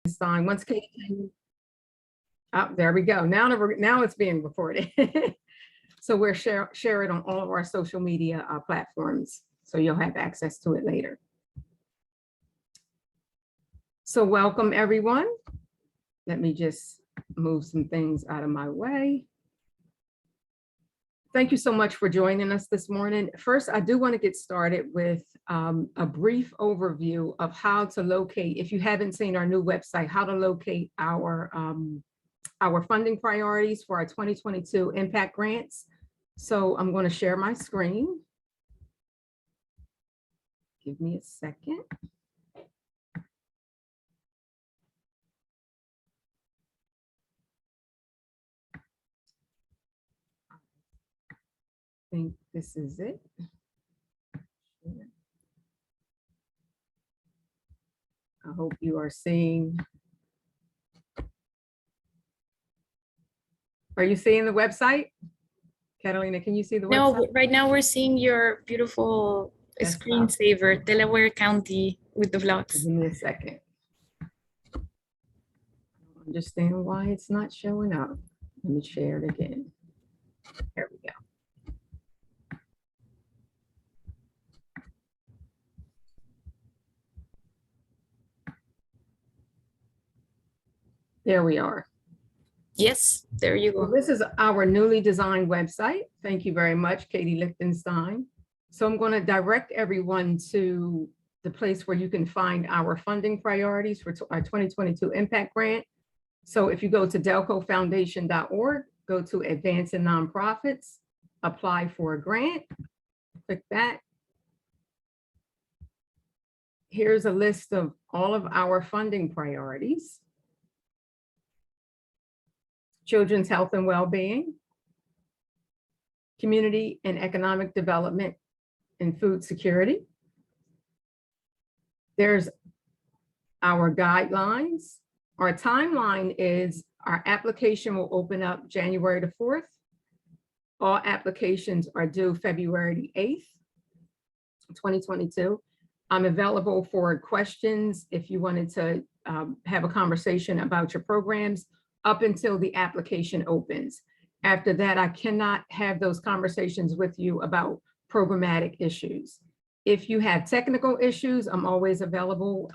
Stein. Once Katie can, oh, there we go. Now it's being recorded. So we'll share it on all of our social media platforms, so you'll have access to it later. So welcome, everyone. Let me just move some things out of my way. Thank you so much for joining us this morning. First, I do want to get started with a brief overview of how to locate, if you haven't seen our new website, how to locate our funding priorities for our 2022 impact grants. So I'm going to share my screen. Give me a second. I think this is it. I hope you are seeing. Are you seeing the website? Catalina, can you see the website? No, right now we're seeing your beautiful screensaver, Delaware County with the vlogs. Give me a second. I don't understand why it's not showing up. Let me share it again. There we go. There we are. Yes, there you go. Well, this is our newly designed website. Thank you very much, Katie Lichtenstein. So I'm going to direct everyone to the place where you can find our funding priorities for our 2022 impact grant. So if you go to delcofoundation.org, go to Advance in Nonprofits, apply for a grant, click that. Here's a list of all of our funding priorities. Children's health and well-being, community and economic development, and food security. There's our guidelines. Our timeline is our application will open up January the 4th. All applications are due February the 8th, 2022. I'm available for questions if you wanted to have a conversation about your programs up until the application opens. After that, I cannot have those conversations with you about programmatic issues. If you have technical issues, I'm always available.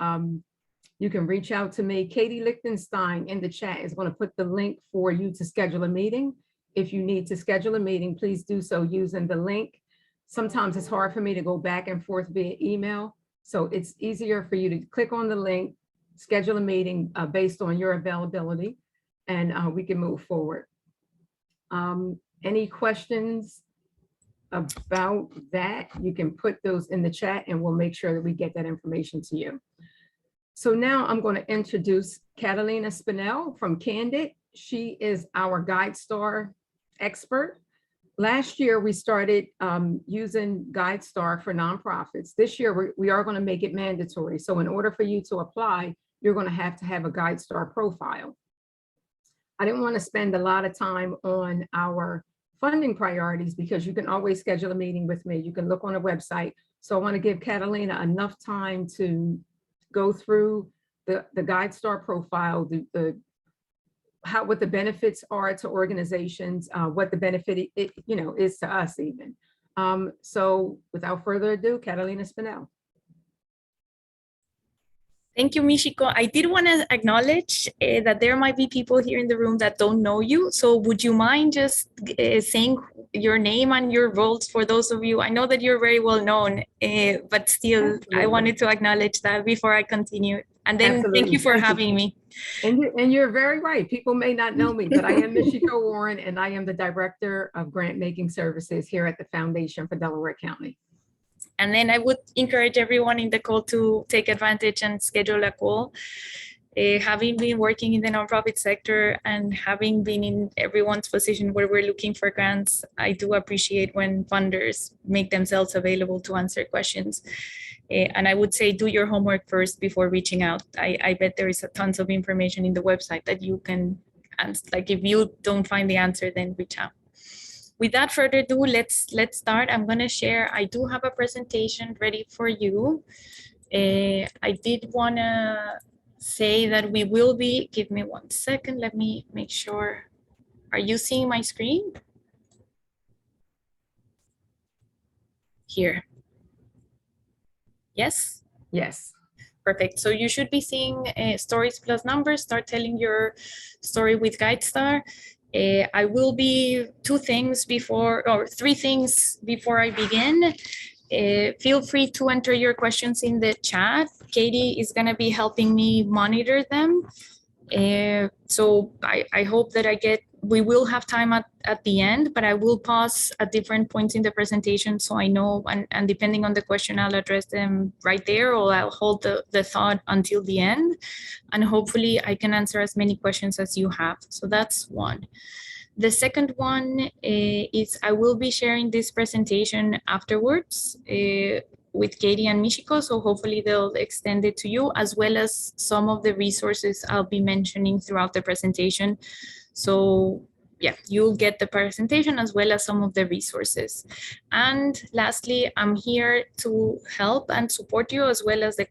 You can reach out to me. Katie Lichtenstein in the chat is going to put the link for you to schedule a meeting. If you need to schedule a meeting, please do so using the link. Sometimes it's hard for me to go back and forth via email. So it's easier for you to click on the link, schedule a meeting based on your availability, and we can move forward. Any questions about that? You can put those in the chat and we'll make sure that we get that information to you. So now I'm going to introduce Catalina Spinel from Candid. She is our Guidestar expert. Last year, we started using Guidestar for nonprofits. This year, we are going to make it mandatory. So in order for you to apply, you're going to have a Guidestar profile. I didn't want to spend a lot of time on our funding priorities because you can always schedule a meeting with me. You can look on a website. So I want to give Catalina enough time to go through the Guidestar profile, what the benefits are to organizations, what the benefit is to us even. So without further ado, Catalina Spinel. Thank you, Michiko. I did want to acknowledge that there might be people here in the room that don't know you. So would you mind just saying your name and your roles for those of you? I know that you're very well known, but still, absolutely. I wanted to acknowledge that before I continue. And then absolutely. Thank you for having me. And you're very right. People may not know me, but I am Michiko Warren, and I am the Director of Grantmaking Services here at the Foundation for Delaware County. And then I would encourage everyone in the call to take advantage and schedule a call. Having been working in the nonprofit sector and having been in everyone's position where we're looking for grants, I do appreciate when funders make themselves available to answer questions. And I would say do your homework first before reaching out. I bet there is tons of information in the website that you can, like if you don't find the answer, then reach out. Without further ado, let's start. I'm going to share. I do have a presentation ready for you. I did want to say that we will be, give me 1 second, let me make sure. Are you seeing my screen? Here. Yes? Yes. Perfect. So you should be seeing stories plus numbers. Start telling your story with Guidestar. I will be 2 things before, or 3 things before I begin. Feel free to enter your questions in the chat. Katie is going to be helping me monitor them. So I hope that we will have time at the end, but I will pause at different points in the presentation so I know, and depending on the question, I'll address them right there, or I'll hold the thought until the end. And hopefully I can answer as many questions as you have. So that's one. The second one is I will be sharing this presentation afterwards with Katie and Michiko, so hopefully they'll extend it to you, as well as some of the resources I'll be mentioning throughout the presentation. So yeah, you'll get the presentation as well as some of the resources. And lastly, I'm here to help and support you, as well as the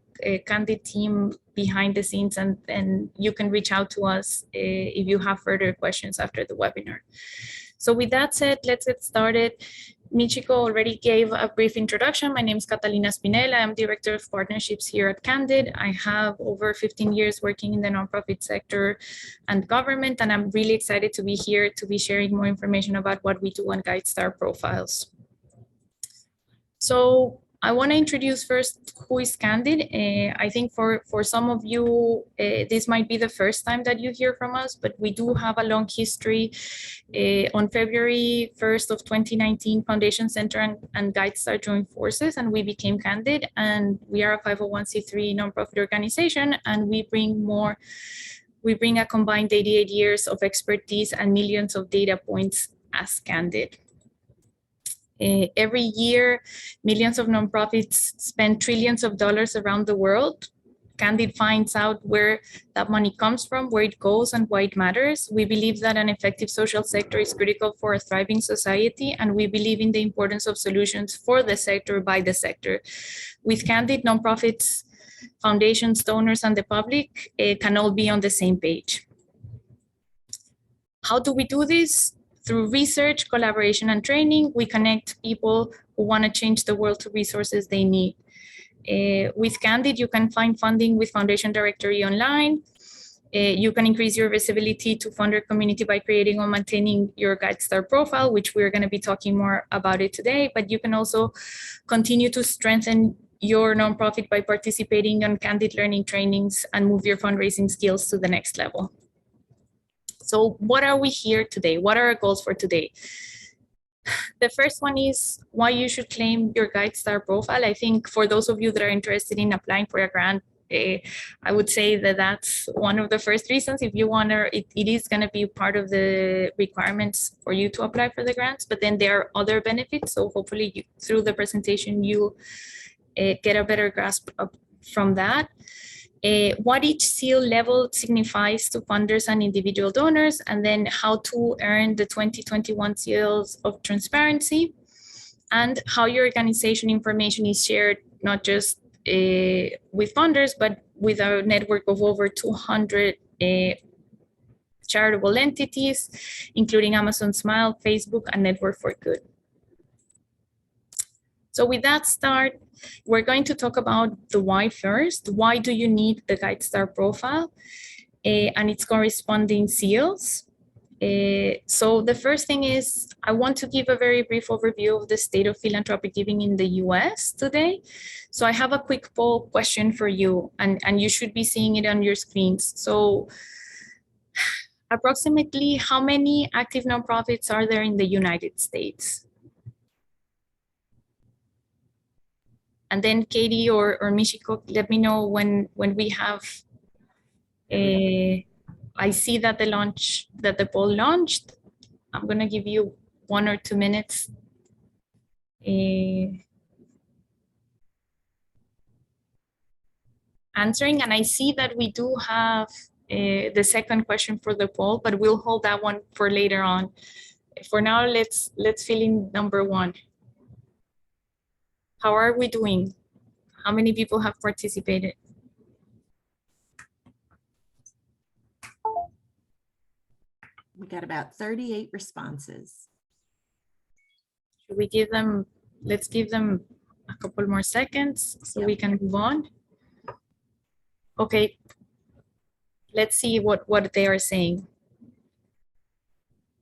Candid team behind the scenes, and you can reach out to us if you have further questions after the webinar. So with that said, let's get started. Michiko already gave a brief introduction. My name is Catalina Spinel. I'm Director of Partnerships here at Candid. I have over 15 years working in the nonprofit sector and government, and I'm really excited to be here to be sharing more information about what we do on Guidestar profiles. So I want to introduce first who is Candid. I think for some of you, this might be the first time that you hear from us, but we do have a long history. On February 1st of 2019, Foundation Center and Guidestar joined forces, and we became Candid, and we are a 501c3 nonprofit organization, and we bring a combined 88 years of expertise and millions of data points as Candid. Every year, millions of nonprofits spend trillions of dollars around the world. Candid finds out where that money comes from, where it goes, and why it matters. We believe that an effective social sector is critical for a thriving society, and we believe in the importance of solutions for the sector by the sector. With Candid, nonprofits, foundations, donors, and the public can all be on the same page. How do we do this? Through research, collaboration, and training, we connect people who want to change the world to resources they need. With Candid, you can find funding with Foundation Directory online. You can increase your visibility to funder community by creating or maintaining your Guidestar profile, which we're going to be talking more about it today. But you can also continue to strengthen your nonprofit by participating on Candid learning trainings and move your fundraising skills to the next level. So what are we here today? What are our goals for today? The first one is why you should claim your Guidestar profile. I think for those of you that are interested in applying for a grant, I would say that that's one of the first reasons. If you want to, it is going to be part of the requirements for you to apply for the grants, but then there are other benefits. So hopefully through the presentation, you'll get a better grasp from that. What each seal level signifies to funders and individual donors, and then how to earn the 2021 seals of transparency, and how your organization information is shared, not just with funders, but with a network of over 200 charitable entities, including Amazon Smile, Facebook, and Network for Good. So with that start, we're going to talk about the why first. Why do you need the Guidestar profile and its corresponding seals? So the first thing is, I want to give a very brief overview of the state of philanthropic giving in the US today. So I have a quick poll question for you, and you should be seeing it on your screens. So approximately how many active nonprofits are there in the United States? And then Katie or Michiko, let me know when we have I see that the poll launched. I'm gonna give you 1 or 2 minutes. Answering, and I see that we do have the second question for the poll, but we'll hold that one for later on. For now, let's fill in number 1. How are we doing? How many people have participated? We got about 38 responses. Should we give them, let's give them a couple more seconds so Yep. we can move on. Okay, let's see what they are saying.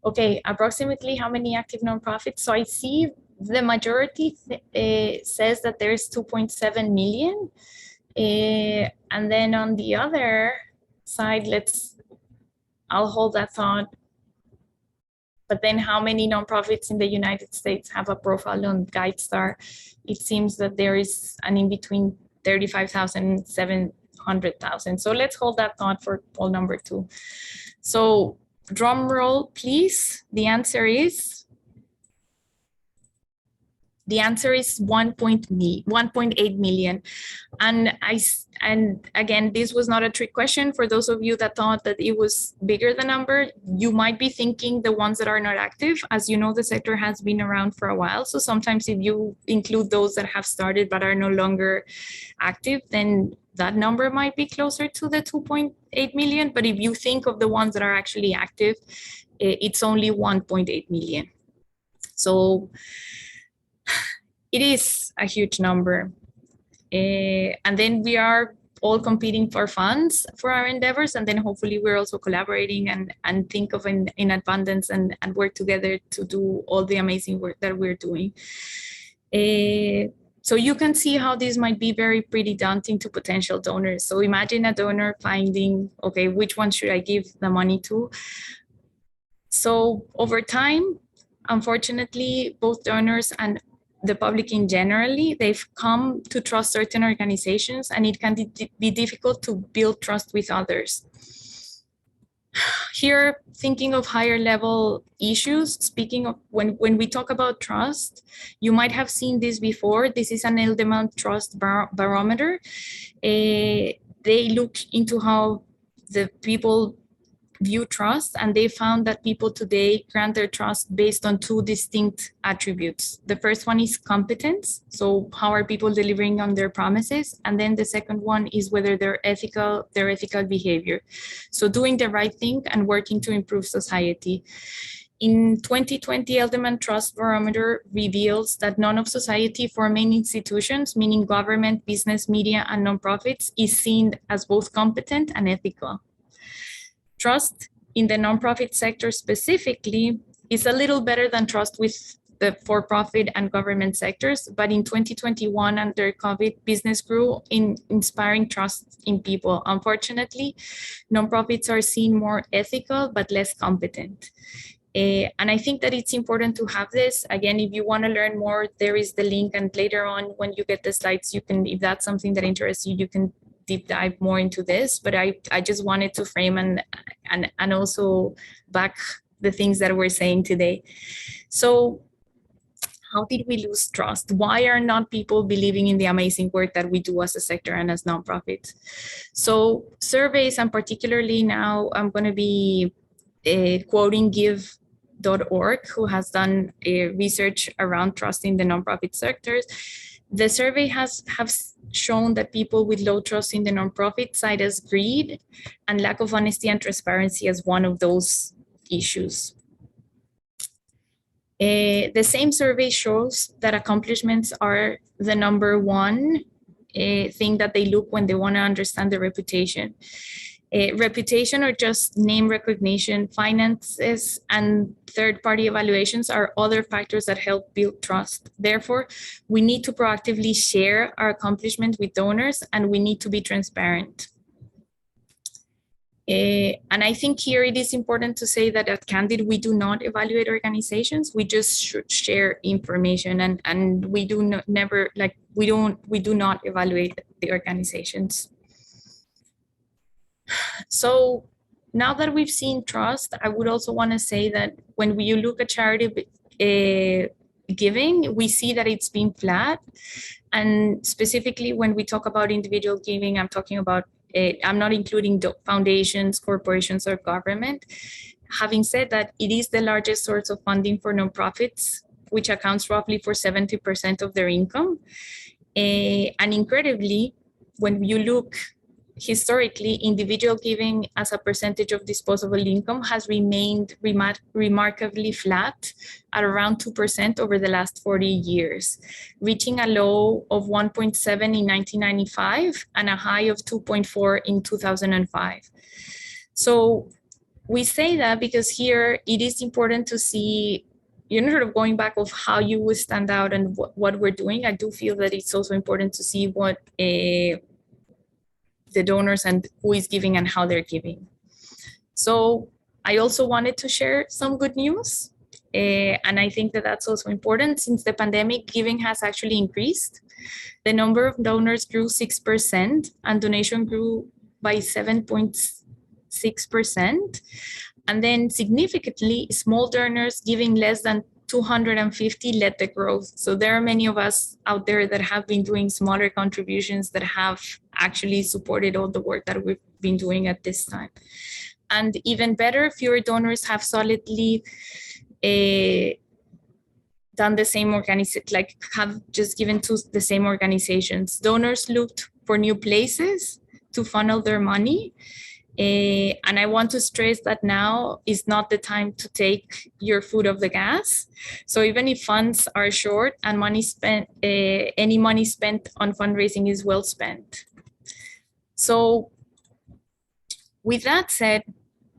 Okay, approximately how many active nonprofits? So I see the majority says that there's 2.7 million. And then on the other side, I'll hold that thought. But then how many nonprofits in the United States have a profile on Guidestar? It seems that there is an in between 35,000 and 700,000. So let's hold that thought for poll number 2. So drum roll, please. The answer is 1.8 million. And again, this was not a trick question. For those of you that thought that it was bigger the number, you might be thinking the ones that are not active. As you know, the sector has been around for a while. So sometimes if you include those that have started but are no longer active, then that number might be closer to the 2.8 million. But if you think of the ones that are actually active, it's only 1.8 million. So it is a huge number. And then we are all competing for funds for our endeavors. And then hopefully we're also collaborating and think of in abundance and work together to do all the amazing work that we're doing. So you can see how this might be pretty daunting to potential donors. So imagine a donor finding, okay, which one should I give the money to? So over time, unfortunately, both donors and the public in generally, they've come to trust certain organizations, and it can be difficult to build trust with others. Here, thinking of higher level issues, speaking of when we talk about trust, you might have seen this before. This is an Edelman Trust Barometer. They look into how the people view trust, and they found that people today grant their trust based on 2 distinct attributes. The first one is competence. So how are people delivering on their promises? And then the second one is whether their ethical behavior. So doing the right thing and working to improve society. In 2020, Edelman Trust Barometer reveals that none of society for main institutions, meaning government, business, media, and nonprofits, is seen as both competent and ethical. Trust in the nonprofit sector specifically is a little better than trust with the for-profit and government sectors, but in 2021 under COVID, business grew in inspiring trust in people. Unfortunately, nonprofits are seen more ethical but less competent. And I think that it's important to have this. Again, if you want to learn more, there is the link, and later on when you get the slides, you can, if that's something that interests you, you can deep dive more into this. But I just wanted to frame and also back the things that we're saying today. So how did we lose trust? Why are not people believing in the amazing work that we do as a sector and as nonprofits? So surveys, and particularly now I'm going to be quoting give.org, who has done research around trust in the nonprofit sectors. The survey have shown that people with low trust in the nonprofit side as greed and lack of honesty and transparency as one of those issues. The same survey shows that accomplishments are the number one thing that they look when they want to understand the reputation. Reputation, or just name recognition, finances, and third-party evaluations are other factors that help build trust. Therefore, we need to proactively share our accomplishments with donors, and we need to be transparent. And I think here it is important to say that at Candid, we do not evaluate organizations. We just share information, and we do not evaluate the organizations. So now that we've seen trust, I would also want to say that when you look at charity giving, we see that it's been flat. And specifically when we talk about individual giving, I'm talking about, I'm not including foundations, corporations, or government. Having said that, it is the largest source of funding for nonprofits, which accounts roughly for 70% of their income. And incredibly, when you look historically, individual giving as a percentage of disposable income has remained remarkably flat at around 2% over the last 40 years, reaching a low of 1.7 in 1995 and a high of 2.4 in 2005. So we say that because here it is important to see, sort of going back of how you would stand out and what we're doing. I do feel that it's also important to see what the donors and who is giving and how they're giving. So I also wanted to share some good news. And I think that that's also important. Since the pandemic, giving has actually increased. The number of donors grew 6% and donation grew by 7.6%. And then significantly, small donors giving less than 250 led the growth. So there are many of us out there that have been doing smaller contributions that have actually supported all the work that we've been doing at this time. And even better, fewer donors have solidly done the same have just given to the same organizations. Donors looked for new places to funnel their money. And I want to stress that now is not the time to take your foot off the gas. So even if funds are short and money spent, any money spent on fundraising is well spent. So with that said,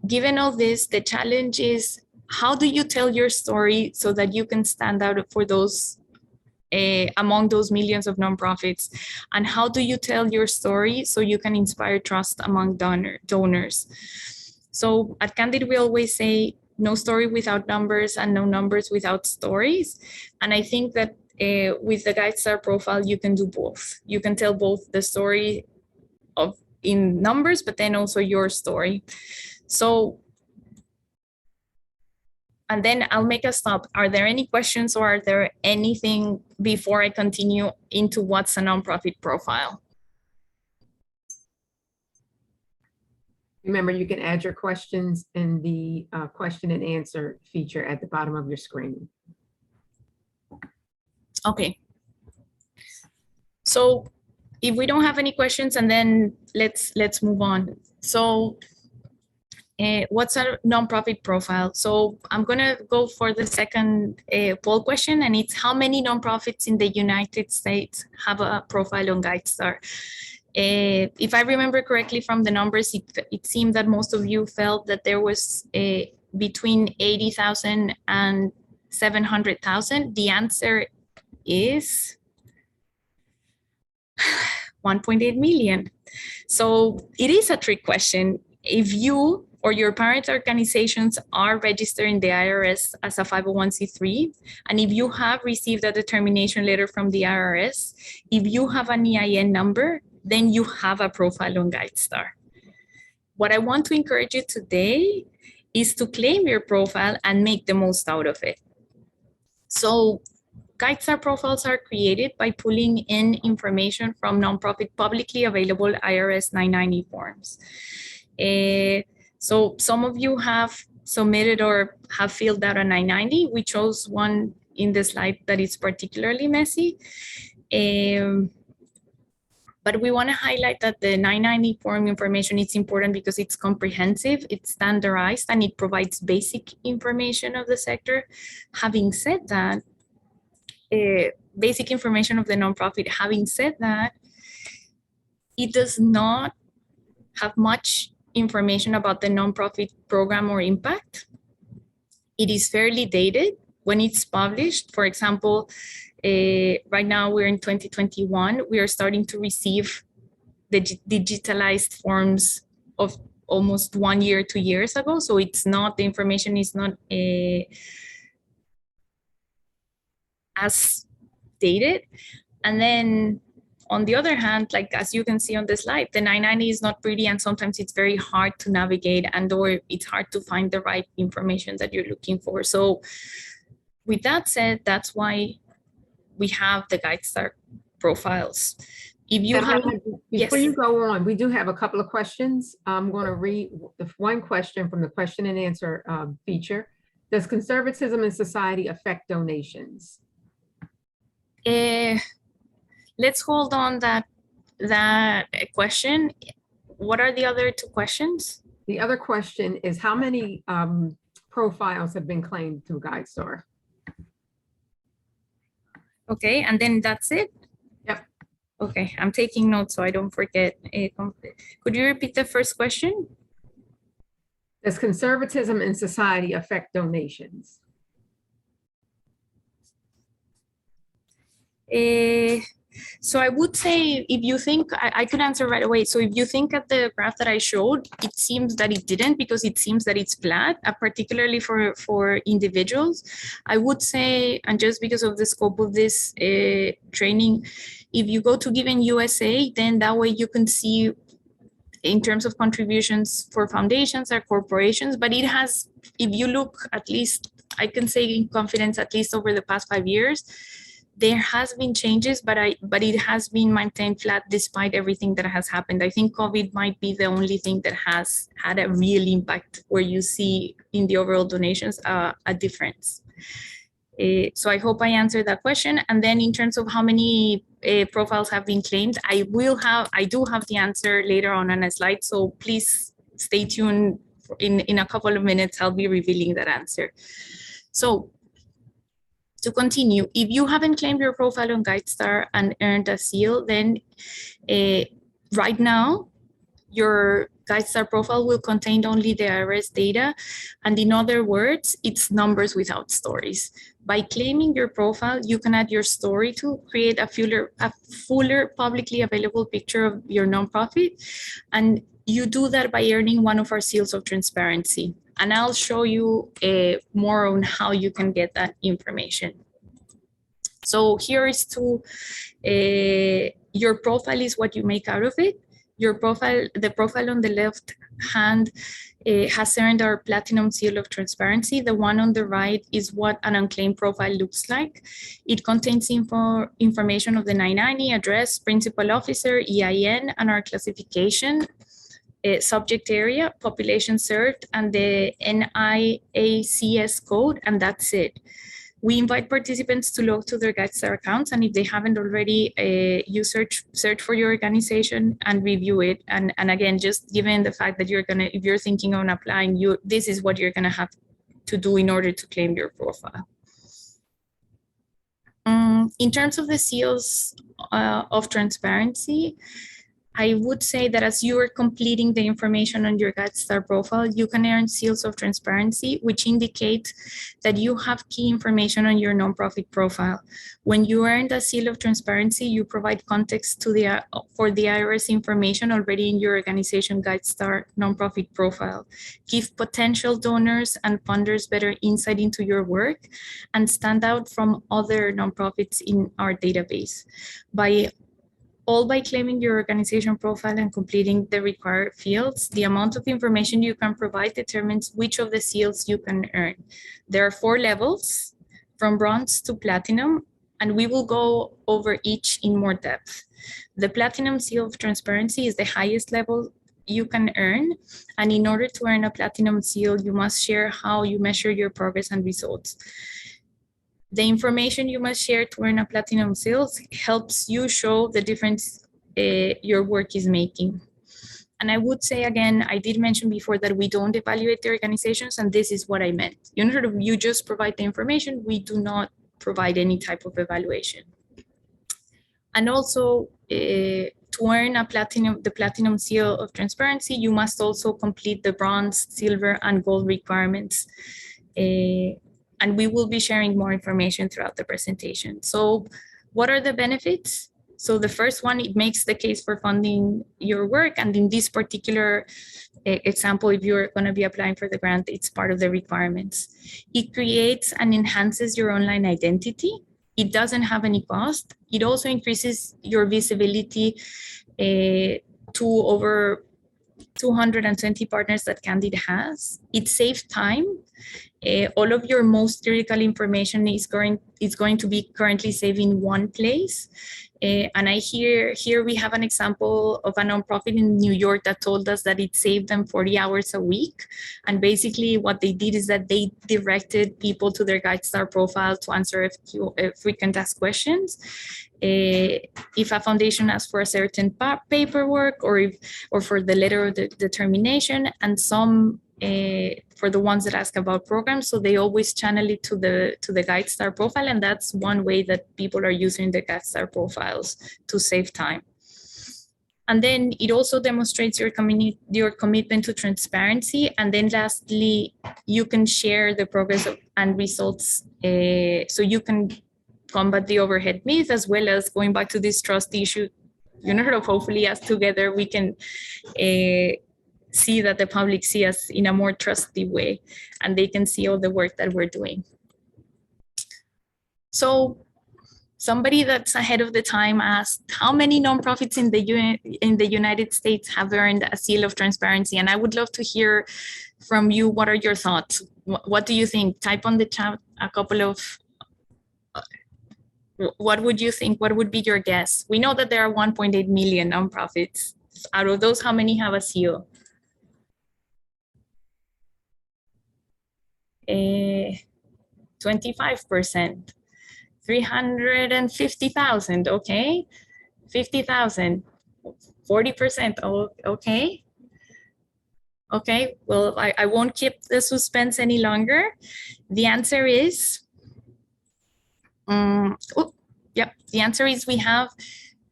given all this, the challenge is, how do you tell your story so that you can stand out for those among those millions of nonprofits? And how do you tell your story so you can inspire trust among donors? So at Candid, we always say no story without numbers and no numbers without stories. And I think that with the Guidestar profile, you can do both. You can tell both the story in numbers, but then also your story. So, and then I'll make a stop. Are there any questions or are there anything before I continue into what's a nonprofit profile? Remember, you can add your questions in the question and answer feature at the bottom of your screen. Okay. So if we don't have any questions, and then let's move on. So what's a nonprofit profile? So I'm gonna go for the second poll question, and it's how many nonprofits in the United States have a profile on Guidestar? If I remember correctly from the numbers, it seemed that most of you felt that there was between 80,000 and 700,000. The answer is 1.8 million. So it is a trick question. If you or your parent organizations are registered in the IRS as a 501c3, and if you have received a determination letter from the IRS, if you have an EIN number, then you have a profile on Guidestar. What I want to encourage you today is to claim your profile and make the most out of it. So Guidestar profiles are created by pulling in information from nonprofit publicly available IRS 990 forms. So some of you have submitted or have filled out a 990. We chose one in the slide that is particularly messy. But we want to highlight that the 990 form information is important because it's comprehensive, it's standardized, and it provides basic information of the sector. Having said that, basic information of the nonprofit, having said that, it does not have much information about the nonprofit program or impact. It is fairly dated when it's published. For example, right now we're in 2021, we are starting to receive the digitalized forms of almost 1 year, 2 years ago. So it's not, the information is not as dated. And then on the other hand, like as you can see on the slide, the 990 is not pretty, and sometimes it's very hard to navigate, and or it's hard to find the right information that you're looking for. So with that said, that's why we have the Guidestar profiles. If you have, before you go on, we do have a couple of questions. I'm going to read the one question from the question and answer feature. Does conservatism in society affect donations? Let's hold on that question. what are the other two questions? The other question is how many profiles have been claimed through Guidestar? Okay, and then that's it? Yep. Okay, I'm taking notes so I don't forget. Could you repeat the first question? Does conservatism in society affect donations? So I would say, if you think, I could answer right away. So if you think at the graph that I showed, it seems that it didn't, because it seems that it's flat, particularly for individuals. I would say, and just because of the scope of this training, if you go to Given USA, then that way you can see in terms of contributions for foundations or corporations, but it has, if you look, at least I can say in confidence, at least over the past 5 years, there has been changes, but it has been maintained flat despite everything that has happened. I think COVID might be the only thing that has had a real impact where you see in the overall donations a difference. So I hope I answered that question. And then in terms of how many profiles have been claimed, I do have the answer later on a slide. So please stay tuned. In a couple of minutes, I'll be revealing that answer. So to continue, if you haven't claimed your profile on Guidestar and earned a seal, then right now, your Guidestar profile will contain only the IRS data. And in other words, it's numbers without stories. By claiming your profile, you can add your story to create a fuller publicly available picture of your nonprofit. And you do that by earning one of our seals of transparency. And I'll show you more on how you can get that information. So here is your profile is what you make out of it. Your profile, the profile on the left hand has earned our platinum seal of transparency. The one on the right is what an unclaimed profile looks like. It contains information of the 990, address, principal officer, EIN, and our classification, subject area, population served, and the NIACS code, and that's it. We invite participants to log to their Guidestar accounts, and if they haven't already, you search for your organization and review it. And again, just given the fact that if you're thinking on applying, this is what you're gonna have to do in order to claim your profile. In terms of the seals of transparency, I would say that as you are completing the information on your Guidestar profile, you can earn seals of transparency, which indicate that you have key information on your nonprofit profile. When you earn the seal of transparency, you provide context for the IRS information already in your organization Guidestar nonprofit profile, give potential donors and funders better insight into your work, and stand out from other nonprofits in our database. By claiming your organization profile and completing the required fields, the amount of information you can provide determines which of the seals you can earn. There are 4 levels, from bronze to platinum, and we will go over each in more depth. The platinum seal of transparency is the highest level you can earn, and in order to earn a platinum seal, you must share how you measure your progress and results. The information you must share to earn a platinum seal helps you show the difference your work is making. And I would say again, I did mention before that we don't evaluate the organizations, and this is what I meant. You just provide the information. We do not provide any type of evaluation. And also, to earn the platinum seal of transparency, you must also complete the bronze, silver, and gold requirements. And we will be sharing more information throughout the presentation. So what are the benefits? So the first one, it makes the case for funding your work. And in this particular example, if you're going to be applying for the grant, it's part of the requirements. It creates and enhances your online identity. It doesn't have any cost. It also increases your visibility to over 220 partners that Candid has. It saves time. All of your most critical information is going to be currently saved in one place. And here we have an example of a nonprofit in New York that told us that it saved them 40 hours a week. And basically what they did is that they directed people to their Guidestar profile to answer frequent asked questions. If a foundation asks for a certain paperwork or for the letter of the determination, and some for the ones that ask about programs, so they always channel it to the Guidestar profile, and that's one way that people are using the Guidestar profiles to save time. And then it also demonstrates your commitment to transparency. And then lastly, you can share the progress and results, so you can combat the overhead myth, as well as going back to this trust issue. Hopefully as together we can see that the public see us in a more trusty way, and they can see all the work that we're doing. So somebody that's ahead of the time asked, how many nonprofits in the United States have earned a seal of transparency? And I would love to hear from you. What are your thoughts? What do you think? Type on the chat a couple of, what would you think? What would be your guess? We know that there are 1.8 million nonprofits. Out of those, how many have a seal? 25%, 350,000, okay, 50,000, 40%, oh, okay. Okay, well, I won't keep the suspense any longer. The answer is, yep, the answer is we have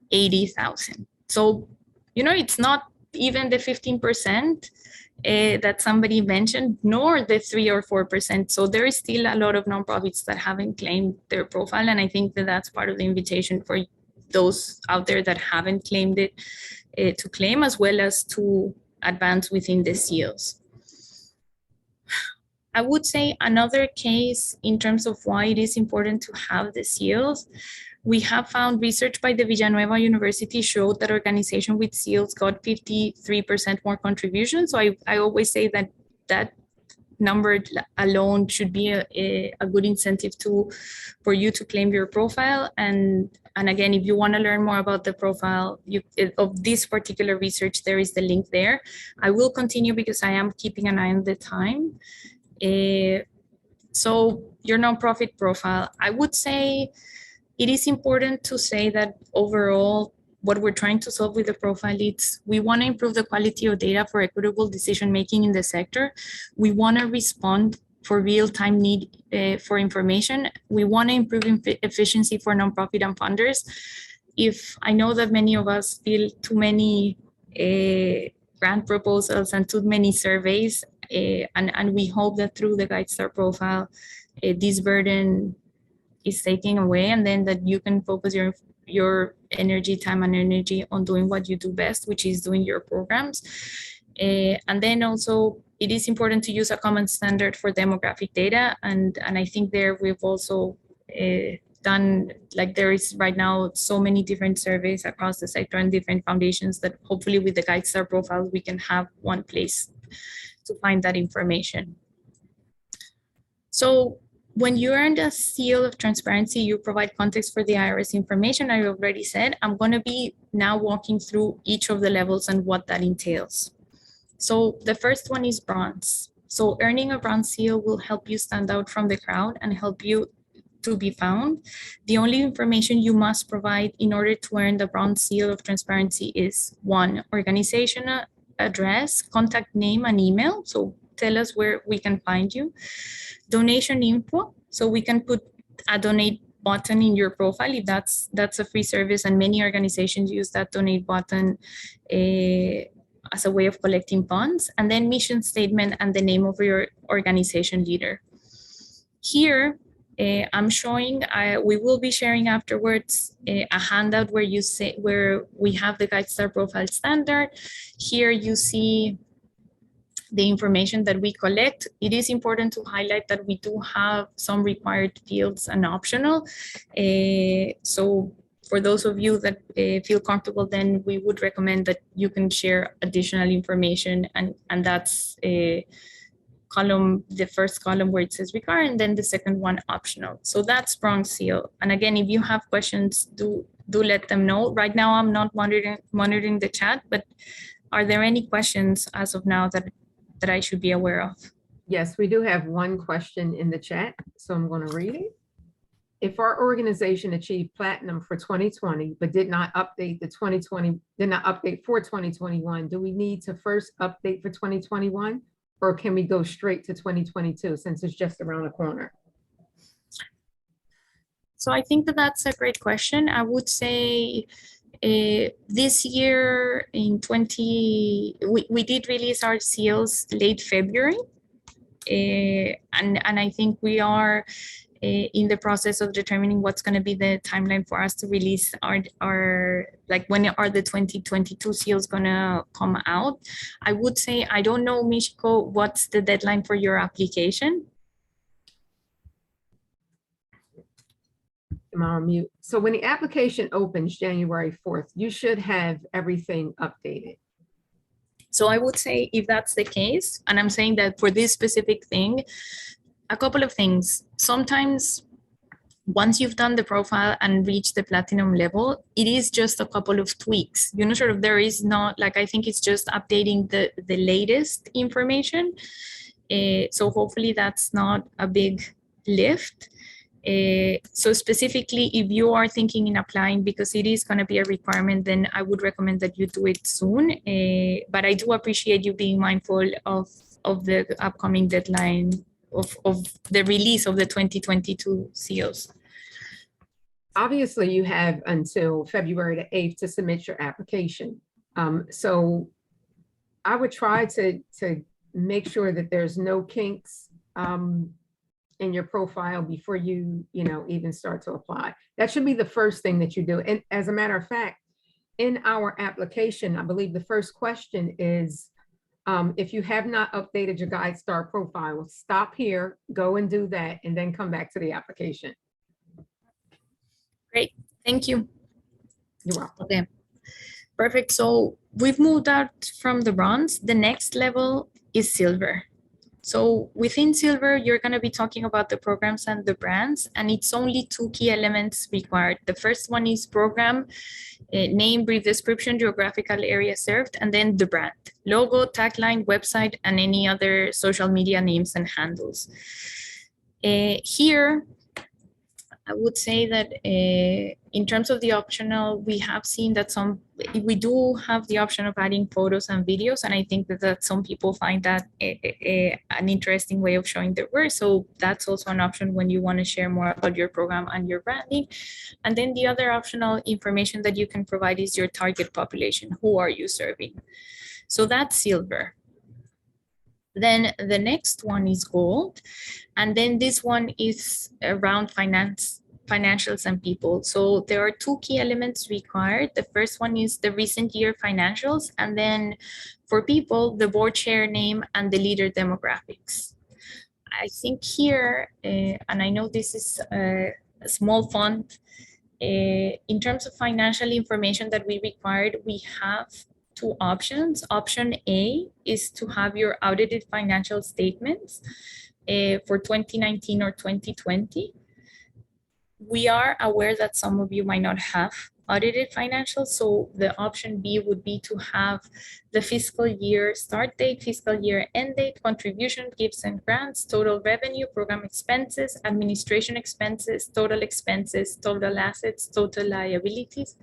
80,000. So, it's not even the 15% that somebody mentioned, nor the 3 or 4%. So there is still a lot of nonprofits that haven't claimed their profile. And I think that that's part of the invitation for those out there that haven't claimed it to claim, as well as to advance within the seals. I would say another case in terms of why it is important to have the seals. We have found research by the Villanueva University showed that organizations with seals got 53% more contributions. So I always say that that number alone should be a good incentive for you to claim your profile. And again, if you want to learn more about the profile of this particular research, there is the link there. I will continue because I am keeping an eye on the time. So your nonprofit profile, I would say, it is important to say that overall, what we're trying to solve with the profile is we want to improve the quality of data for equitable decision-making in the sector. We want to respond for real-time need for information. We want to improve efficiency for nonprofit and funders. If I know that many of us feel too many grant proposals and too many surveys, and we hope that through the Guidestar profile, this burden is taken away, and then that you can focus your energy, time and energy on doing what you do best, which is doing your programs. And then also it is important to use a common standard for demographic data. And I think there we've also done, like there is right now so many different surveys across the sector and different foundations that hopefully with the Guidestar profile, we can have one place to find that information. So when you earn a seal of transparency, you provide context for the IRS information. I already said, I'm going to be now walking through each of the levels and what that entails. So the first one is bronze. So earning a bronze seal will help you stand out from the crowd and help you to be found. The only information you must provide in order to earn the bronze seal of transparency is 1, organization address, contact name and email. So tell us where we can find you. Donation info, so we can put a donate button in your profile if that's a free service, and many organizations use that donate button as a way of collecting funds. And then mission statement and the name of your organization leader. Here, I'm showing, we will be sharing afterwards a handout where we have the Guidestar profile standard. Here you see the information that we collect. It is important to highlight that we do have some required fields and optional. So for those of you that feel comfortable, then we would recommend that you can share additional information, and that's column, the first column where it says required, and then the second one optional. So that's bronze seal. And again, if you have questions, do let them know. Right now, I'm not monitoring the chat, but are there any questions as of now that I should be aware of? Yes, we do have one question in the chat, so I'm going to read it. If our organization achieved platinum for 2020, but did not update for 2021, do we need to first update for 2021? Or can we go straight to 2022 since it's just around the corner? So I think that's a great question. I would say this year in we did release our seals late February. And I think we are in the process of determining what's going to be the timeline for us to release our like when are the 2022 seals going to come out. I would say, I don't know, Michiko, what's the deadline for your application? Am I on mute? So when the application opens January 4th, you should have everything updated. So I would say if that's the case, and I'm saying that for this specific thing, a couple of things. Sometimes once you've done the profile and reached the platinum level, it is just a couple of tweaks. You know, sort of there is not like, I think it's just updating the latest information. So hopefully that's not a big lift. So specifically, if you are thinking in applying, because it is going to be a requirement, then I would recommend that you do it soon. But I do appreciate you being mindful of the upcoming deadline of the release of the 2022 seals. Obviously, you have until February the 8th to submit your application. So I would try to make sure that there's no kinks in your profile before you even start to apply. That should be the first thing that you do. And as a matter of fact, in our application, I believe the first question is, if you have not updated your Guidestar profile, stop here, go and do that, and then come back to the application. Great, thank you. You're welcome. Okay, perfect. So we've moved out from the bronze. The next level is silver. So within silver, you're going to be talking about the programs and the brands, and it's only two key elements required. The first one is program, name, brief description, geographical area served, and then the brand, logo, tagline, website, and any other social media names and handles. Here, I would say that in terms of the optional, we have seen that we do have the option of adding photos and videos, and I think that some people find that an interesting way of showing their work. So that's also an option when you want to share more about your program and your branding. And then the other optional information that you can provide is your target population. Who are you serving? So that's silver. Then the next one is gold. And then this one is around financials and people. So there are two key elements required. The first one is the recent year financials. And then for people, the board chair name and the leader demographics. I think here, and I know this is a small font, in terms of financial information that we required, we have two options. Option A is to have your audited financial statements for 2019 or 2020. We are aware that some of you might not have audited financials, so the option B would be to have the fiscal year start date, fiscal year end date, contribution, gifts and grants, total revenue, program expenses, administration expenses, total assets, total liabilities,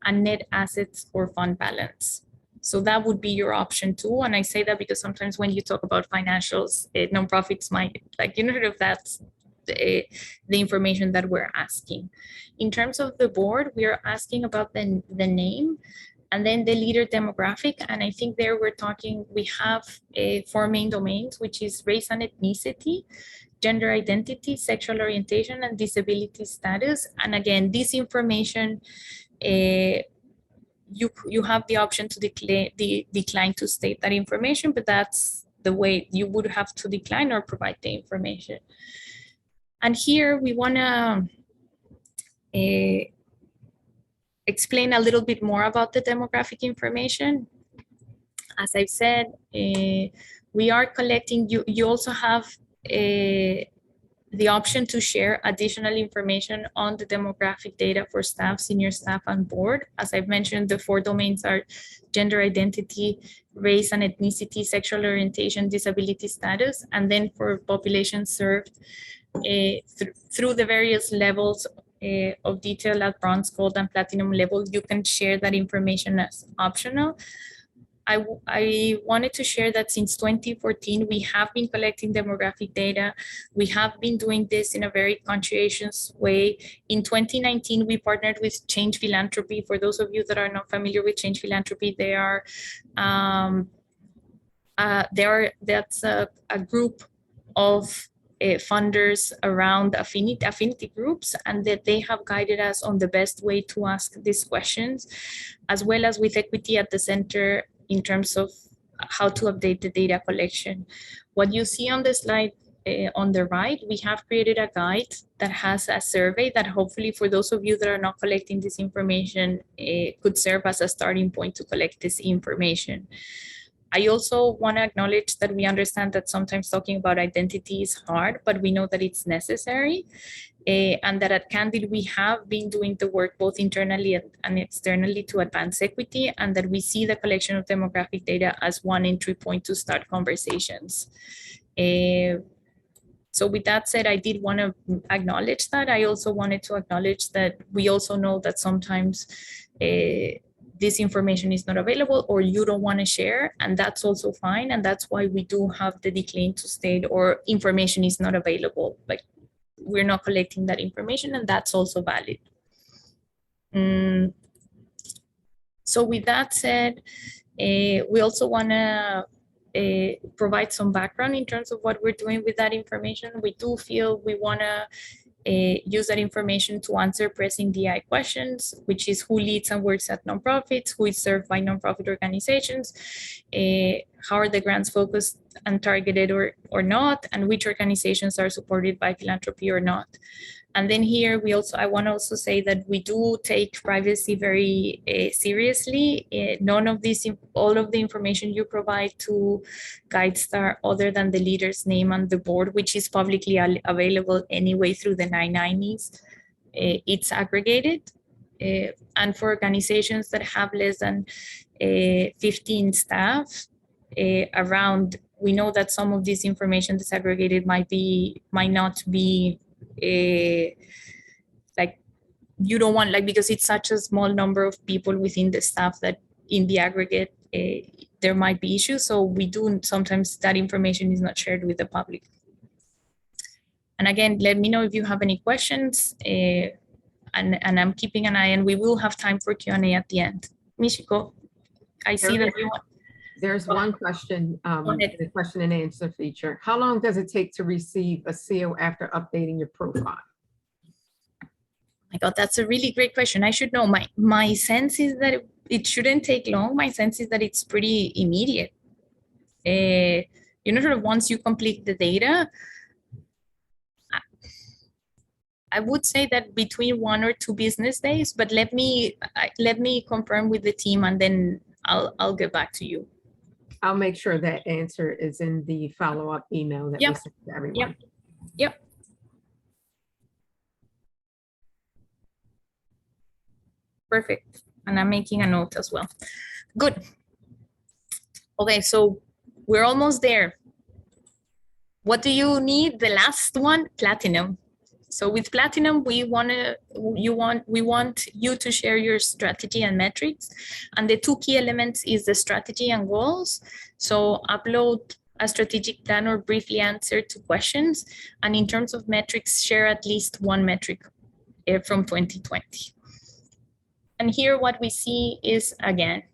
and net assets or fund balance. So that would be your option two. And I say that because sometimes when you talk about financials, nonprofits might that's the information that we're asking. In terms of the board, we are asking about the name and then the leader demographic. And I think there we have 4 main domains, which is race and ethnicity, gender identity, sexual orientation, and disability status. And again, this information, you have the option to decline to state that information, but that's the way you would have to decline or provide the information. And here we want to explain a little bit more about the demographic information. As I've said, We are collecting, you also have the option to share additional information on the demographic data for staff, senior staff, and board. As I've mentioned, the 4 domains are gender identity, race and ethnicity, sexual orientation, disability status, and then for populations served through the various levels of detail at bronze, gold, and platinum level, you can share that information as optional. I wanted to share that since 2014, we have been collecting demographic data. We have been doing this in a very conscientious way. In 2019, we partnered with Change Philanthropy. For those of you that are not familiar with Change Philanthropy, that's a group of funders around affinity groups, and that they have guided us on the best way to ask these questions, as well as with Equity at the Center in terms of how to update the data collection. What you see on the slide on the right, we have created a guide that has a survey that hopefully for those of you that are not collecting this information could serve as a starting point to collect this information. I also want to acknowledge that we understand that sometimes talking about identity is hard, but we know that it's necessary. And that at Candid, we have been doing the work both internally and externally to advance equity, and that we see the collection of demographic data as one entry point to start conversations. So with that said, I did want to acknowledge that. I also wanted to acknowledge that we also know that sometimes this information is not available or you don't want to share, and that's also fine. And that's why we do have the decline to state or information is not available. Like, we're not collecting that information, and that's also valid. So with that said, we also want to provide some background in terms of what we're doing with that information. We do feel we want to use that information to answer pressing DI questions, which is who leads and works at nonprofits, who is served by nonprofit organizations, how are the grants focused and targeted or not, and which organizations are supported by philanthropy or not. And then here I want to also say that we do take privacy very seriously. All of the information you provide to Guidestar, other than the leader's name and the board, which is publicly available anyway through the 990s, it's aggregated. And for organizations that have less than 15 staff, we know that some of this information disaggregated might not be like you don't want, like, because it's such a small number of people within the staff that in the aggregate there might be issues. So we do sometimes that information is not shared with the public. And again, let me know if you have any questions, and I'm keeping an eye, and we will have time for Q&A at the end. Michiko, I see that you want. There's one question, the question and answer feature. How long does it take to receive a seal after updating your profile? My God, that's a really great question. I should know. My sense is that it shouldn't take long. My sense is that it's pretty immediate. Sort of once you complete the data, I would say that between 1 or 2 business days, but let me confirm with the team, and then I'll get back to you. I'll make sure that answer is in the follow-up email that we send to everyone. Yep. Perfect. And I'm making a note as well. Good. Okay, so we're almost there. What do you need? The last one, platinum. So with platinum, we want you to share your strategy and metrics. And the 2 key elements is the strategy and goals. So upload a strategic plan or briefly answer 2 questions. And in terms of metrics, share at least 1 metric from 2020. And here what we see is, again,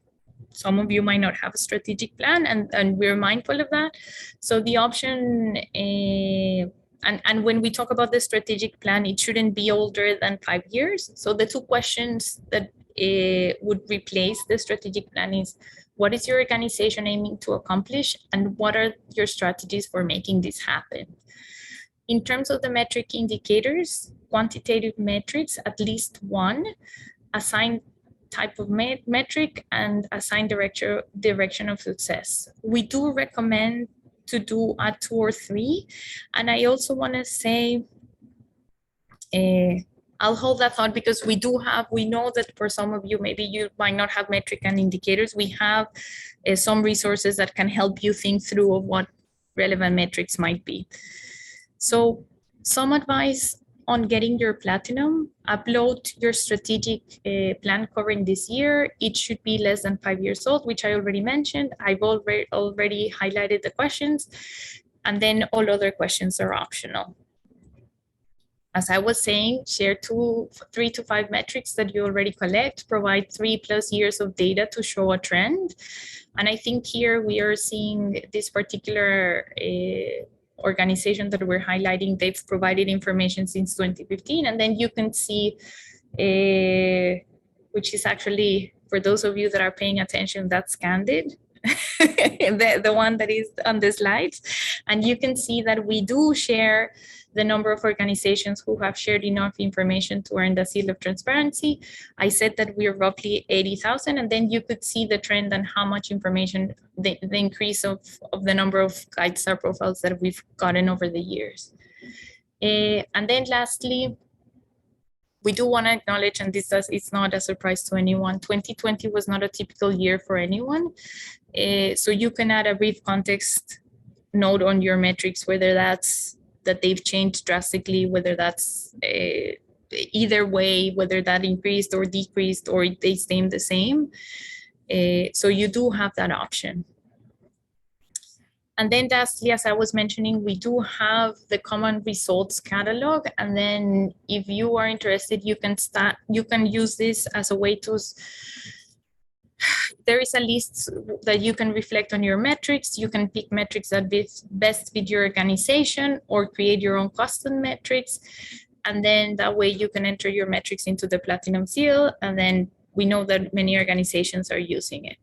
some of you might not have a strategic plan, and we're mindful of that. So the option, and when we talk about the strategic plan, it shouldn't be older than 5 years. So the 2 questions that would replace the strategic plan is, what is your organization aiming to accomplish, and what are your strategies for making this happen? In terms of the metric indicators, quantitative metrics, at least 1, assigned type of metric, and assigned direction of success. We do recommend to do at 2 or 3. And I also want to say, I'll hold that thought because we know that for some of you, maybe you might not have metric and indicators. We have some resources that can help you think through of what relevant metrics might be. So some advice on getting your platinum: upload your strategic plan covering this year. It should be less than 5 years old, which I already mentioned. I've already highlighted the questions, and then all other questions are optional. As I was saying, share 3 to 5 metrics that you already collect, provide 3+ years of data to show a trend. And I think here we are seeing this particular organization that we're highlighting. They've provided information since 2015. And then you can see, which is actually, for those of you that are paying attention, that's Candid. the one that is on the slides. And you can see that we do share the number of organizations who have shared enough information to earn the seal of transparency. I said that we're roughly 80,000, and then you could see the trend and how much information, the increase of the number of Guidestar profiles that we've gotten over the years. And then lastly, we do want to acknowledge, and it's not a surprise to anyone, 2020 was not a typical year for anyone. So you can add a brief context note on your metrics, whether that's that they've changed drastically, whether that's either way, whether that increased or decreased, or they stay the same. So you do have that option. And then lastly, as I was mentioning, we do have the common results catalog. And then if you are interested, you can use this as a way to, there is a list that you can reflect on your metrics. You can pick metrics that best fit your organization or create your own custom metrics. And then that way you can enter your metrics into the Platinum Seal. And then we know that many organizations are using it.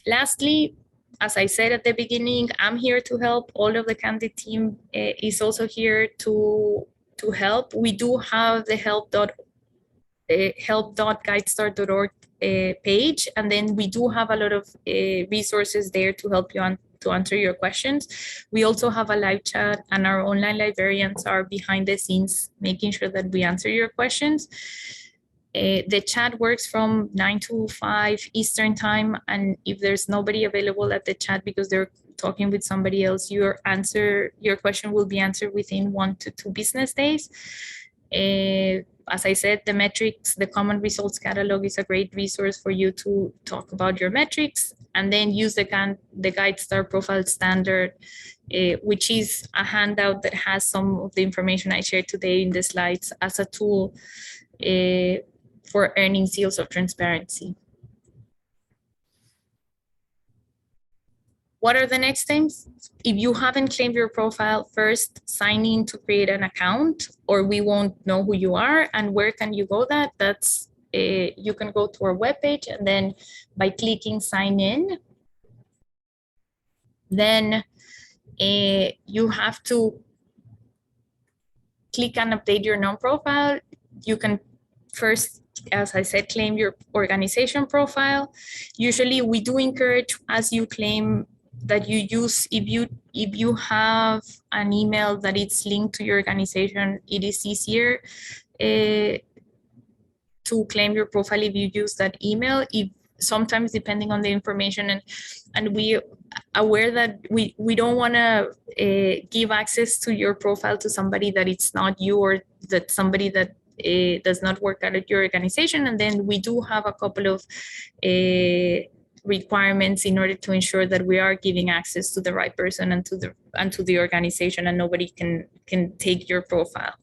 Lastly, as I said at the beginning, I'm here to help. All of the Candid team is also here to help. We do have the help.guidestar.org page, and then we do have a lot of resources there to help you to answer your questions. We also have a live chat, and our online librarians are behind the scenes making sure that we answer your questions. The chat works from 9 to 5 Eastern time, and if there's nobody available at the chat because they're talking with somebody else, your question will be answered within 1 to 2 business days. As I said, the metrics, the common results catalog is a great resource for you to talk about your metrics, and then use the Guidestar profile standard, which is a handout that has some of the information I shared today in the slides as a tool for earning seals of transparency. What are the next things? If you haven't claimed your profile, first sign in to create an account, or we won't know who you are. And where can you go that? That's you can go to our webpage, and then by clicking sign in, then you have to click and update your non-profile. You can first, as I said, claim your organization profile. Usually we do encourage, as you claim, that you use, if you have an email that it's linked to your organization, it is easier to claim your profile if you use that email. If sometimes, depending on the information, and we aware that we don't want to give access to your profile to somebody that it's not you, or that somebody that does not work out at your organization. And then we do have a couple of requirements in order to ensure that we are giving access to the right person and to the organization, and nobody can take your profile.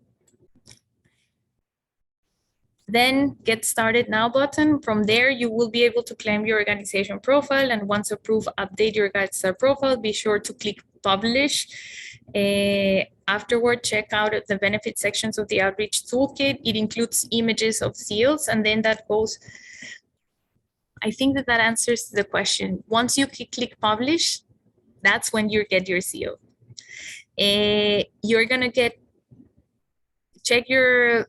Then get started now button. From there, you will be able to claim your organization profile, and once approved, update your Guidestar profile. Be sure to click publish. Afterward, check out the benefit sections of the outreach toolkit. It includes images of seals, and then that goes, I think that answers the question. Once you click publish, that's when you get your seal. You're gonna get check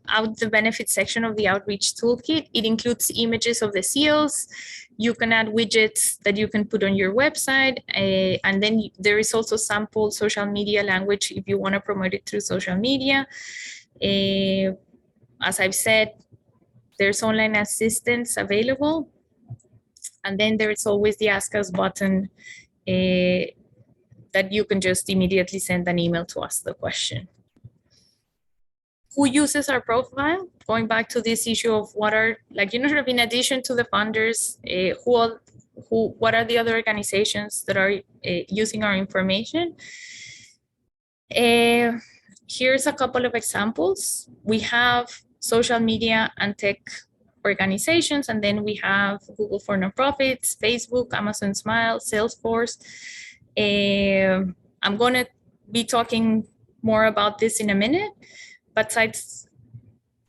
out the benefits section of the outreach toolkit. It includes images of the seals. You can add widgets that you can put on your website. And then there is also sample social media language if you want to promote it through social media. As I've said, there's online assistance available. And then there's always the Ask Us button that you can just immediately send an email to ask the question. Who uses our profile? Going back to this issue of what are, like, sort of in addition to the funders, what are the other organizations that are using our information? Here's a couple of examples. We have social media and tech organizations, and then we have Google for Nonprofits, Facebook, Amazon Smile, Salesforce. I'm going to be talking more about this in a minute, but sites,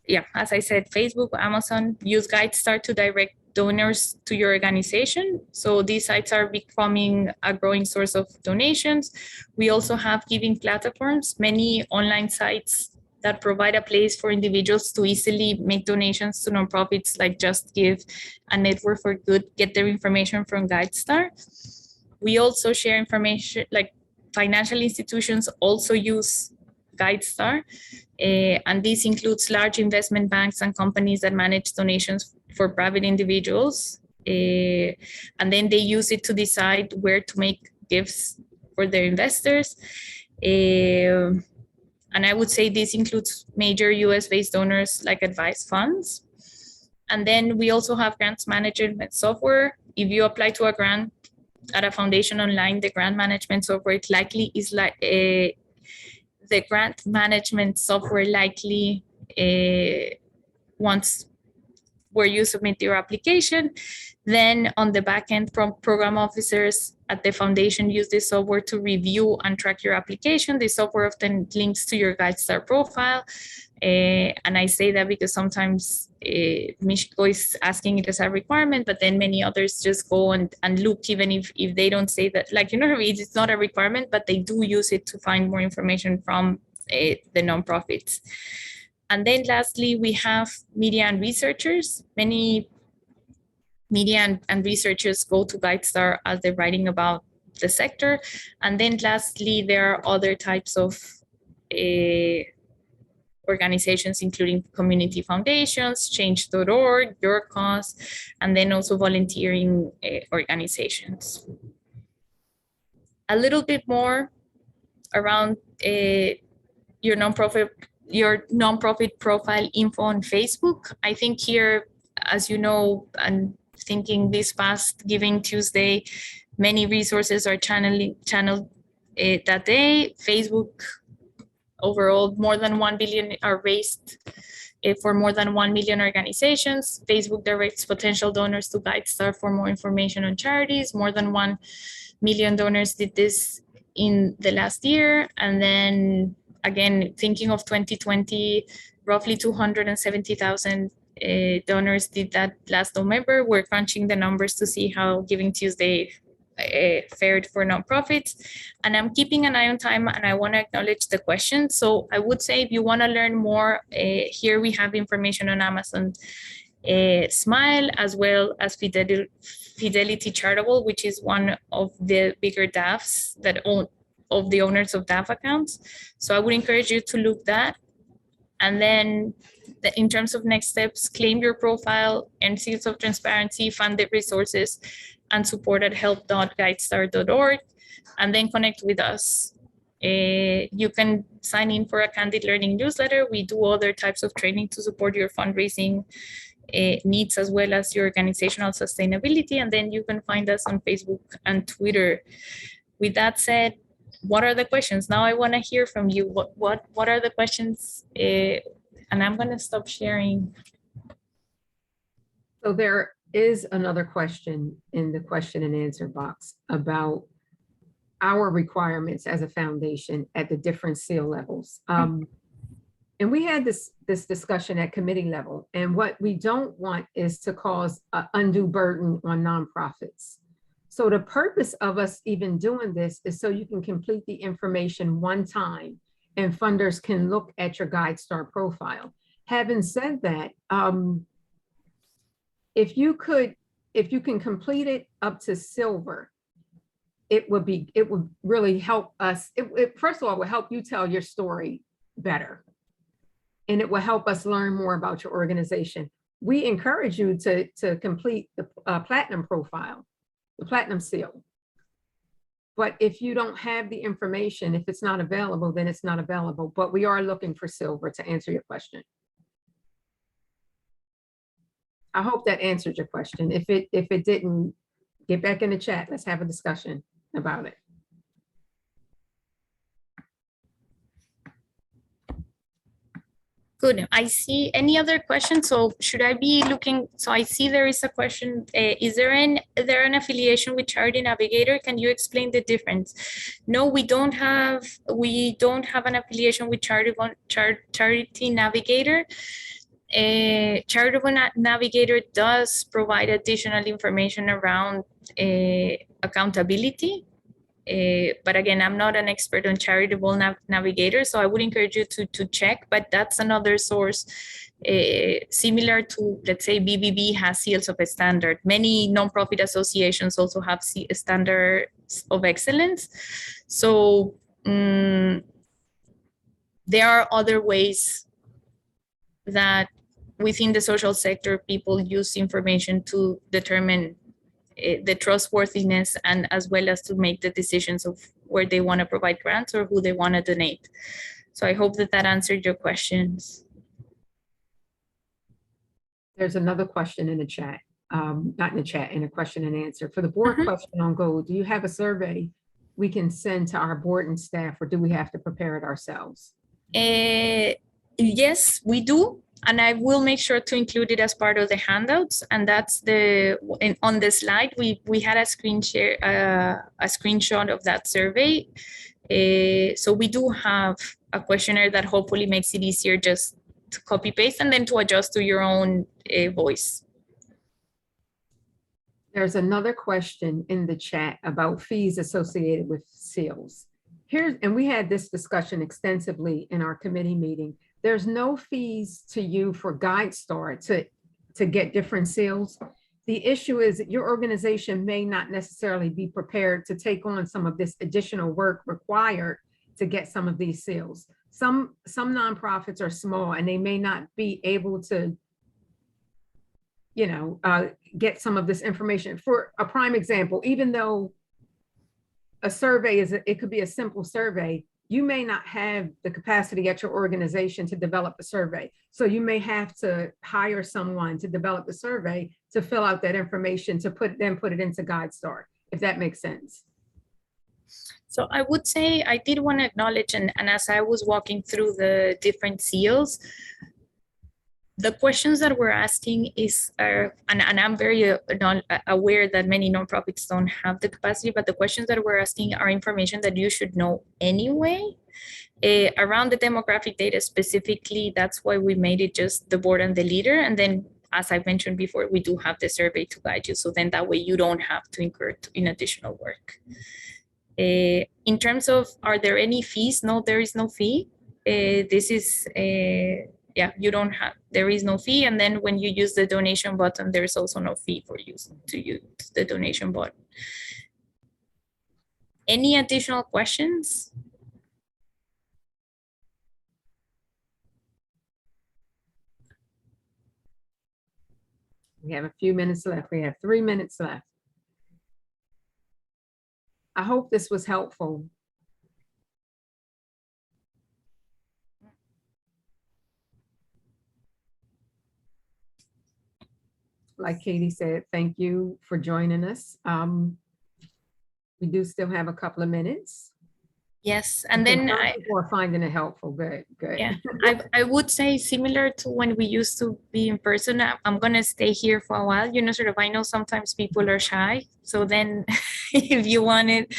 yeah, as I said, Facebook, Amazon use Guidestar to direct donors to your organization. So these sites are becoming a growing source of donations. We also have giving platforms, many online sites that provide a place for individuals to easily make donations to nonprofits like Just Give and Network for Good, get their information from Guidestar. We also share information, like financial institutions also use Guidestar, and this includes large investment banks and companies that manage donations for private individuals. And then they use it to decide where to make gifts for their investors. And I would say this includes major US-based donors like advice funds. And then we also have grants management software. If you apply to a grant at a foundation online, the grant management software the grant management software likely once where you submit your application, then on the back end, program officers at the foundation use this software to review and track your application. The software often links to your Guidestar profile. And I say that because sometimes Michigo is asking it as a requirement, but then many others just go and look, even if they don't say that, like, it's not a requirement, but they do use it to find more information from the nonprofits. And then lastly, we have media and researchers. Many media and researchers go to Guidestar as they're writing about the sector. And then lastly, there are other types of organizations, including community foundations, change.org, Your Cause, and then also volunteering organizations. A little bit more around your nonprofit profile info on Facebook. I think here, as you know, and thinking this past Giving Tuesday, many resources are channeled that day. Facebook, overall, more than 1 billion are raised for more than 1 million organizations. Facebook directs potential donors to Guidestar for more information on charities. More than 1 million donors did this in the last year. And then again, thinking of 2020, roughly 270,000 donors did that last November. We're crunching the numbers to see how Giving Tuesday fared for nonprofits. And I'm keeping an eye on time, and I want to acknowledge the questions. So I would say if you want to learn more, here we have information on Amazon Smile, as well as Fidelity Charitable, which is one of the bigger DAFs of the owners of DAF accounts. So I would encourage you to look that. And then in terms of next steps, claim your profile, earn seals of transparency, funded resources, and support at help.guidestar.org, and then connect with us. You can sign in for a Candid Learning newsletter. We do other types of training to support your fundraising needs, as well as your organizational sustainability. And then you can find us on Facebook and Twitter. With that said, what are the questions? Now I want to hear from you. What are the questions? And I'm going to stop sharing. So there is another question in the question and answer box about our requirements as a foundation at the different seal levels. And we had this discussion at committee level, and what we don't want is to cause an undue burden on nonprofits. So the purpose of us even doing this is so you can complete the information one time and funders can look at your Guidestar profile. Having said that, if you can complete it up to silver, it would really help us. First of all, it will help you tell your story better. And it will help us learn more about your organization. We encourage you to complete the platinum profile, the platinum seal. But if you don't have the information, if it's not available, then it's not available. But we are looking for silver, to answer your question. I hope that answered your question. If it didn't, get back in the chat. Let's have a discussion about it. Good. I see any other questions. So should I be looking? So I see there is a question. Is there an affiliation with Charity Navigator? Can you explain the difference? No, we don't have an affiliation with Charity Navigator. Charity Navigator does provide additional information around accountability. But again, I'm not an expert on charitable navigator, so I would encourage you to check, but that's another source similar to, let's say, BBB has seals of a standard. Many nonprofit associations also have standards of excellence. So there are other ways that within the social sector, people use information to determine the trustworthiness, and as well as to make the decisions of where they want to provide grants or who they want to donate. So I hope that answered your questions. There's another question in the chat, not in the chat, in a question and answer. For the board question on gold, do you have a survey we can send to our board and staff, or do we have to prepare it ourselves? Yes, we do. And I will make sure to include it as part of the handouts. And that's on the slide, we had a screenshot of that survey. So we do have a questionnaire that hopefully makes it easier just to copy paste and then to adjust to your own voice. There's another question in the chat about fees associated with seals. And we had this discussion extensively in our committee meeting. There's no fees to you for Guidestar to get different seals. The issue is that your organization may not necessarily be prepared to take on some of this additional work required to get some of these seals. Some nonprofits are small and they may not be able to, get some of this information. For a prime example, even though a survey it could be a simple survey, you may not have the capacity at your organization to develop a survey. So you may have to hire someone to develop the survey to fill out that information to put it into Guidestar, if that makes sense. So I would say I did want to acknowledge, and as I was walking through the different seals, the questions that we're asking and I'm very aware that many nonprofits don't have the capacity, but the questions that we're asking are information that you should know anyway. Around the demographic data specifically, that's why we made it just the board and the leader. And then, as I mentioned before, we do have the survey to guide you. So then that way you don't have to incur in additional work. In terms of, are there any fees? No, there is no fee. This is there is no fee. And then when you use the donation button, there's also no fee for you to use the donation button. Any additional questions? We have a few minutes left. We have 3 minutes left. I hope this was helpful. Like Katie said, thank you for joining us. We do still have a couple of minutes. Yes, and then people are finding it helpful. Good. Yeah, I would say similar to when we used to be in person. I'm gonna stay here for a while. I know sometimes people are shy. So then, if you wanted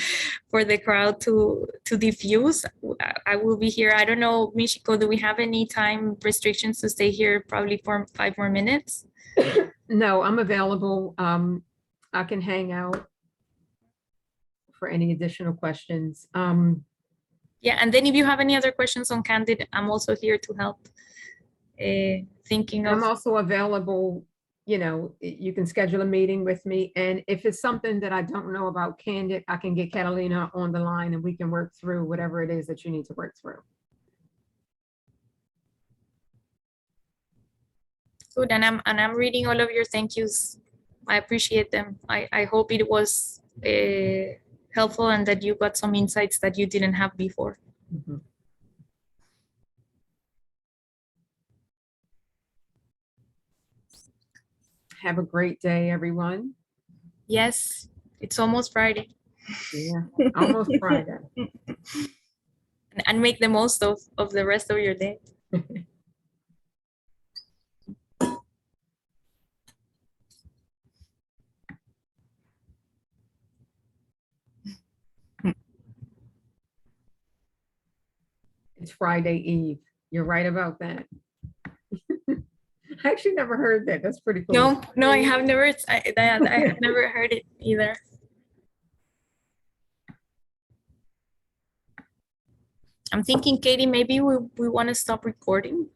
for the crowd to diffuse, I will be here. I don't know, Michiko, do we have any time restrictions to stay here? Probably for 5 more minutes. No, I'm available. I can hang out for any additional questions. Yeah, and then if you have any other questions on Candid, I'm also here to help. Thinking I'm of, also available, you know, you can schedule a meeting with me. And if it's something that I don't know about Candid, I can get Catalina on the line and we can work through whatever it is that you need to work through. good, and I'm reading all of your thank yous. I appreciate them. I hope it was helpful and that you got some insights that you didn't have before. Mhm. Have a great day, everyone. Yes, it's almost Friday. Yeah, almost Friday. And make the most of the rest of your day. It's Friday Eve. You're right about that. I actually never heard that. That's pretty cool. No, I have never, I have never heard it either. I'm thinking, Katie, maybe we want to stop recording.